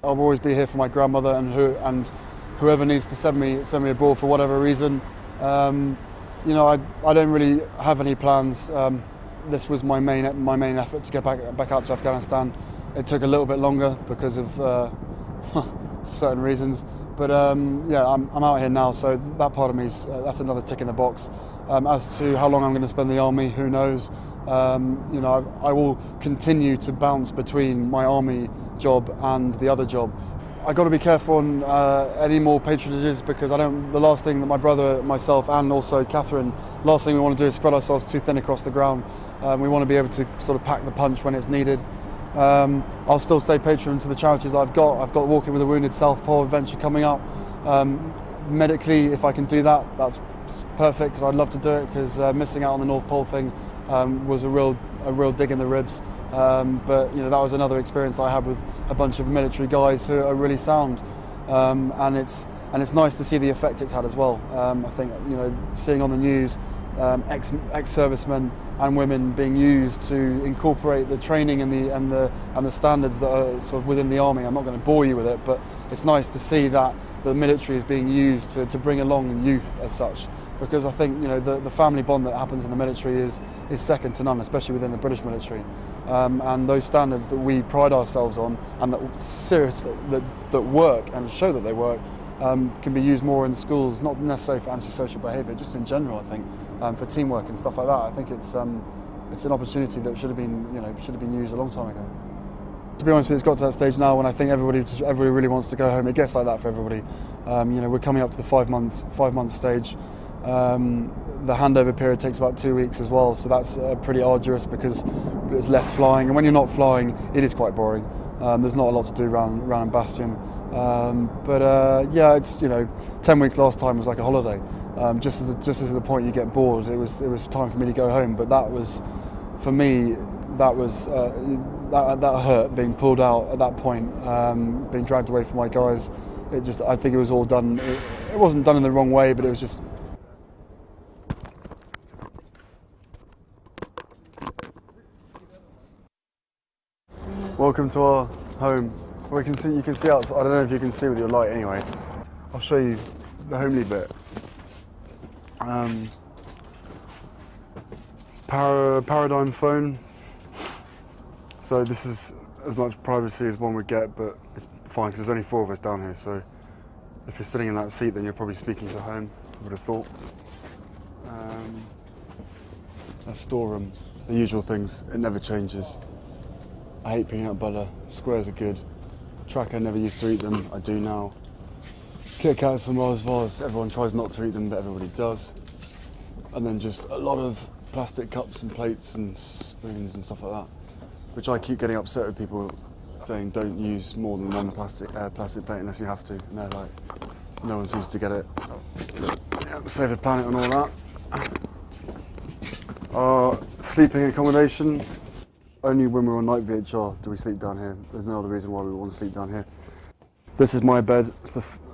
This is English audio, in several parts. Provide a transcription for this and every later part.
I'll always be here for my grandmother and whoever needs to send me abroad for whatever reason. You know, I don't really have any plans. This was my main effort to get back out to Afghanistan. It took a little bit longer because of certain reasons, but yeah, I'm out here now, so that part of me that's another tick in the box. As to how long I'm going to spend in the army, who knows? You know, I will continue to bounce between my army job and the other job. I got to be careful on any more patronages, because the last thing that my brother, myself, and also Catherine, last thing we want to do is spread ourselves too thin across the ground. We want to be able to sort of pack the punch when it's needed. I'll still stay patron to the charities I've got. I've got Walking with the Wounded Southpaw adventure coming up. Medically, if I can do that, that's perfect, because I'd love to do it, because missing out on the North Pole thing was a real dig in the ribs. But you know, that was another experience I had with a bunch of military guys who are really sound, and it's nice to see the effect it's had as well. I think, you know, seeing on the news ex-servicemen and women being used to incorporate the training and the standards that are sort of within the army. I'm not going to bore you with it, but it's nice to see that the military is being used to bring along youth as such. Because I think, you know, the family bond that happens in the military is second to none, especially within the British military. And those standards that we pride ourselves on, and that seriously that work and show that they work, can be used more in schools, not necessarily for antisocial behaviour, just in general. I think for teamwork and stuff like that. I think it's an opportunity that should have been used a long time ago. To be honest with you, it's got to that stage now when I think everybody really wants to go home. It gets like that for everybody. You know, we're coming up to the 5 month stage. The handover period takes about 2 weeks as well, so that's pretty arduous because there's less flying, and when you're not flying, it is quite boring. There's not a lot to do around Bastion, but yeah, it's, you know, 10 weeks last time was like a holiday. Just as the point you get bored, it was time for me to go home. But that was, for me, that hurt, being pulled out at that point, being dragged away from my guys. I think it was all done. It wasn't done in the wrong way, but it was just. Welcome to our home. You can see outside. I don't know if you can see with your light anyway. I'll show you the homely bit. Paradigm phone. So this is as much privacy as one would get, but it's fine because there's only 4 of us down here. So if you're sitting in that seat, then you're probably speaking to home, I would have thought. A storeroom, the usual things. It never changes. I hate peanut butter. Squares are good. Tracker, never used to eat them. I do now. Kit Kats and Mars bars. Everyone tries not to eat them, but everybody does. And then just a lot of plastic cups and plates and spoons and stuff like that, which I keep getting upset with people saying don't use more than one plastic plate unless you have to. And they're like, no one seems to get it. Yeah, save the planet and all that. Sleeping accommodation. Only when we're on night VHR do we sleep down here. There's no other reason why we want to sleep down here. This is my bed.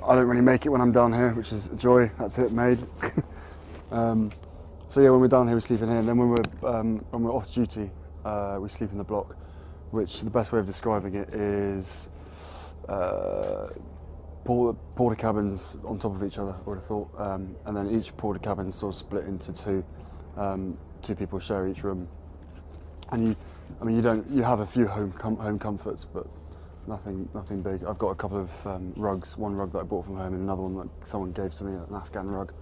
I don't really make it when I'm down here, which is a joy. That's it, made. So yeah, when we're down here, we sleep in here, and then when we're off duty, we sleep in the block. Which the best way of describing it is porter cabins on top of each other, I would have thought, and then each porter cabin is sort of split into 2. 2 people share each room. And you have a few home comforts, but nothing big. I've got a couple of rugs, one rug that I bought from home and another one that someone gave to me, an Afghan rug.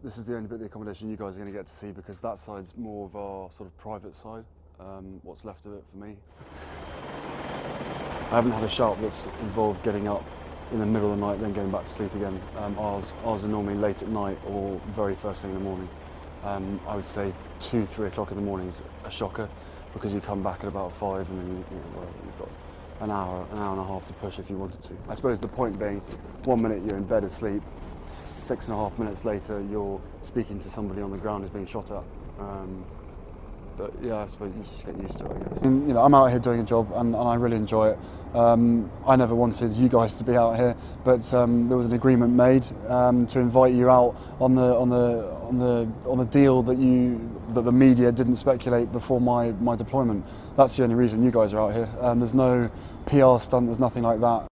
This is the only bit of the accommodation you guys are going to get to see, because that side's more of our sort of private side, what's left of it for me. I haven't had a shout that's involved getting up in the middle of the night then going back to sleep again. Ours are normally late at night or very first thing in the morning. I would say 2-3 o'clock in the morning is a shocker, because you come back at about 5 and then you've got an hour and a half to push if you wanted to. I suppose the point being, 1 minute you're in bed asleep, 6.5 minutes later you're speaking to somebody on the ground who's being shot at. But yeah, I suppose you just get used to it, I guess. And, you know, I'm out here doing a job and I really enjoy it. I never wanted you guys to be out here, but there was an agreement made to invite you out on the deal that the media didn't speculate before my deployment. That's the only reason you guys are out here. There's no PR stunt, there's nothing like that.